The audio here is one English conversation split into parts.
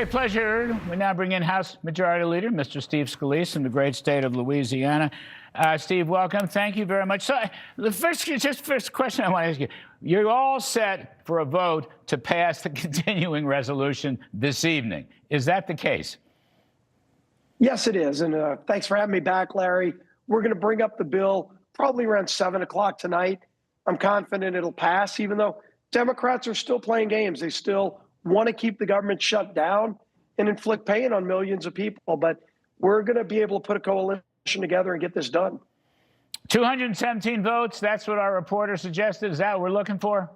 Great pleasure. We now bring in House Majority Leader, Mr. Steve Scalise from the great state of Louisiana. Steve, welcome. Thank you very much. So the first question I want to ask you, you're all set for a vote to pass the continuing resolution this evening. Is that the case? Yes, it is. And thanks for having me back, Larry. We're going to bring up the bill probably around 7 o'clock tonight. I'm confident it'll pass, even though Democrats are still playing games. They still want to keep the government shut down and inflict pain on millions of people. But we're going to be able to put a coalition together and get this done. 217 votes. That's what our reporter suggested. Is that what we're looking for?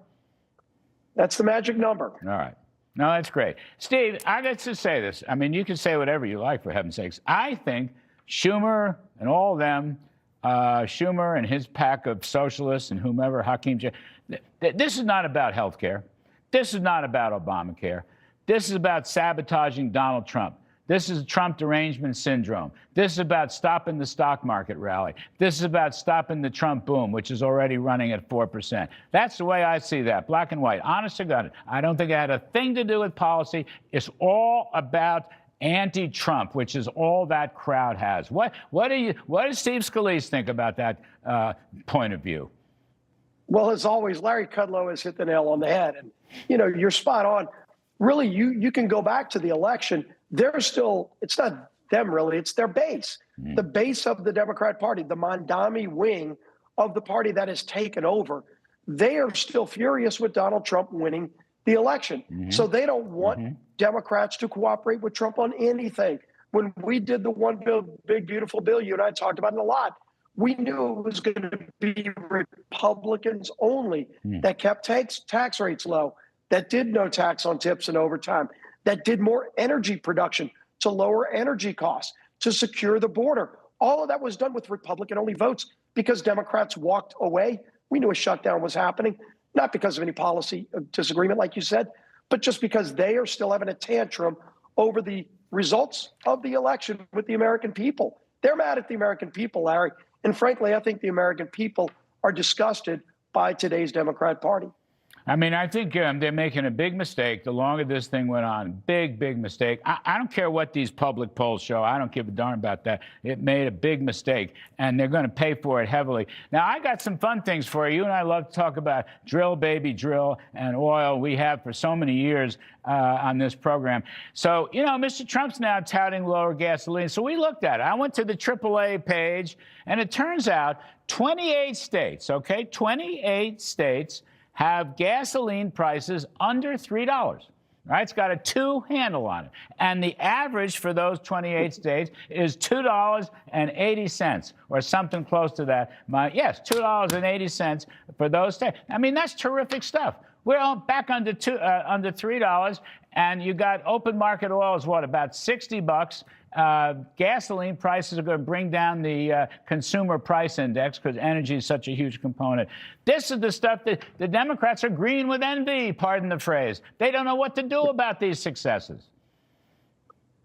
That's the magic number. All right. No, that's great. Steve, I got to say this. I mean, you can say whatever you like, for heaven's sakes. I think Schumer and all of them, Schumer and his pack of socialists and whomever, Hakeem, this is not about health care. This is not about Obamacare. This is about sabotaging Donald Trump. This is Trump derangement syndrome. This is about stopping the stock market rally. This is about stopping the Trump boom, which is already running at 4%. That's the way I see that, black and white. Honest to God, I don't think it had a thing to do with policy. It's all about anti-Trump, which is all that crowd has. What does Steve Scalise think about that point of view? Well, as always, Larry Kudlow has hit the nail on the head. And, you know, you're spot on. Really, you can go back to the election. They're still, it's not them really, it's their base. The base of the Democrat Party, the Mondami wing of the party that has taken over. They are still furious with Donald Trump winning the election. So they don't want Democrats to cooperate with Trump on anything. When we did the one bill, big, beautiful bill, you and I talked about it a lot, we knew it was going to be Republicans only that kept tax rates low, that did no tax on tips and overtime, that did more energy production to lower energy costs, to secure the border. All of that was done with Republican-only votes because Democrats walked away. We knew a shutdown was happening, not because of any policy disagreement, like you said, but just because they are still having a tantrum over the results of the election with the American people. They're mad at the American people, Larry. And frankly, I think the American people are disgusted by today's Democrat Party. I mean, I think they're making a big mistake the longer this thing went on. Big, big mistake. I don't care what these public polls show. I don't give a darn about that. It made a big mistake, and they're going to pay for it heavily. Now, I got some fun things for you, and I love to talk about drill, baby, drill, and oil. We have for so many years on this program. So, you know, Mr. Trump's now touting lower gasoline. So we looked at it. I went to the AAA page, and it turns out 28 states, okay, 28 states have gasoline prices under $3, right? It's got a 2 handle on it. And the average for those 28 states is $2.80 or something close to that. Yes, $2.80 for those states. I mean, that's terrific stuff. We're all back under $3, and you got open market oil is what, about $60. Gasoline prices are going to bring down the consumer price index because energy is such a huge component. This is the stuff that the Democrats are green with envy, pardon the phrase. They don't know what to do about these successes.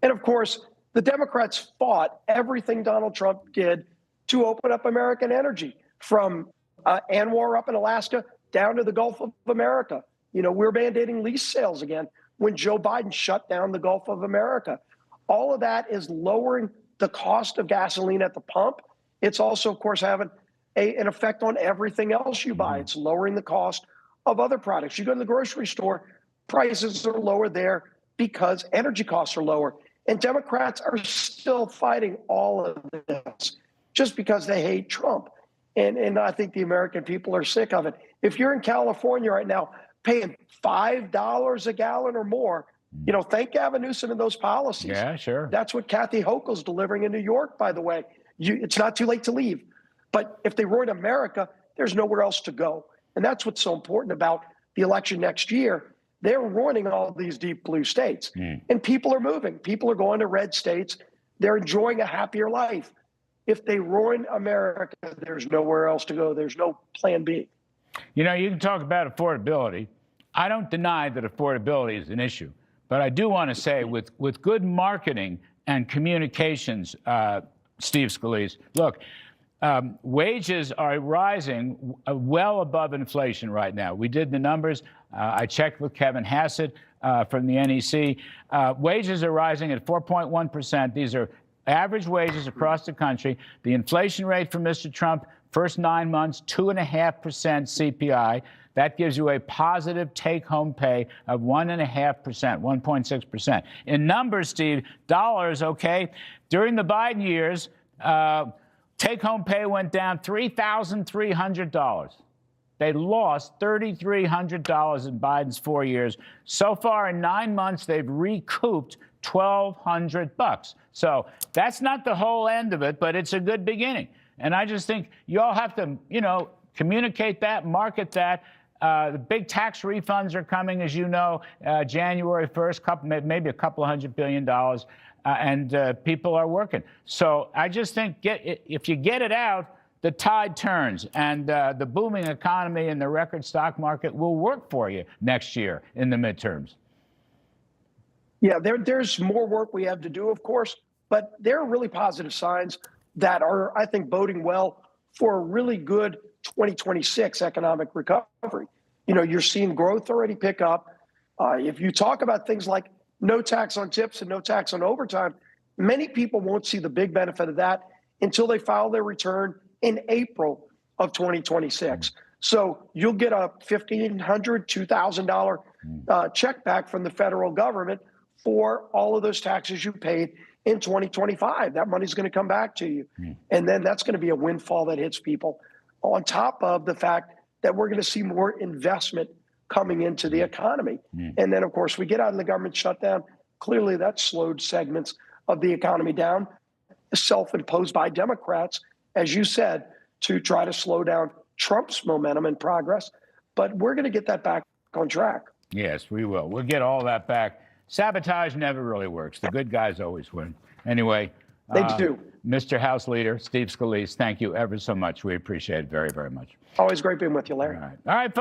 And of course, the Democrats fought everything Donald Trump did to open up American energy, from ANWR up in Alaska down to the Gulf of America. You know, we're mandating lease sales again when Joe Biden shut down the Gulf of America. All of that is lowering the cost of gasoline at the pump. It's also, of course, having an effect on everything else you buy. It's lowering the cost of other products. You go to the grocery store, prices are lower there because energy costs are lower. And Democrats are still fighting all of this just because they hate Trump. And I think the American people are sick of it. If you're in California right now paying $5 a gallon or more, you know, thank Gavin Newsom and those policies. Yeah, sure. That's what Kathy Hochul's delivering in New York, by the way. It's not too late to leave. But if they ruin America, there's nowhere else to go. And that's what's so important about the election next year. They're ruining all these deep blue states. And people are moving. People are going to red states. They're enjoying a happier life. If they ruin America, there's nowhere else to go. There's no plan B. You know, you can talk about affordability. I don't deny that affordability is an issue. But I do want to say, with good marketing and communications, Steve Scalise, look, wages are rising well above inflation right now. We did the numbers. I checked with Kevin Hassett. from the NEC. Wages are rising at 4.1%. These are average wages across the country. The inflation rate for Mr. Trump, first 9 months, 2.5% CPI. That gives you a positive take-home pay of 1.5%, 1.6%. In numbers, Steve, dollars, okay, during the Biden years, take-home pay went down $3,300. They lost $3,300 in Biden's 4 years. So far, in 9 months, they've recouped $1,200. So that's not the whole end of it, but it's a good beginning. And I just think you all have to, communicate that, market that. The big tax refunds are coming, as you know, January 1st, maybe a couple of $100 billion, and people are working. So I just think if you get it out, the tide turns, and the booming economy and the record stock market will work for you next year in the midterms. Yeah, there's more work we have to do, of course, but there are really positive signs that are, I think, boding well for a really good 2026 economic recovery. You're seeing growth already pick up. If you talk about things like no tax on tips and no tax on overtime, many people won't see the big benefit of that until they file their return in April of 2026. So you'll get a $1,500, $2,000 check back from the federal government for all of those taxes you paid in 2025. That money's going to come back to you. And then that's going to be a windfall that hits people, on top of the fact that we're going to see more investment coming into the economy. And then, of course, we get out of the government shutdown. Clearly, that slowed segments of the economy down, self-imposed by Democrats, as you said, to try to slow down Trump's momentum and progress. But we're going to get that back on track. Yes, we will. We'll get all that back. Sabotage never really works. The good guys always win. Anyway, They do. Mr. House Leader Steve Scalise, thank you ever so much. We appreciate it very, very much. Always great being with you, Larry. All right.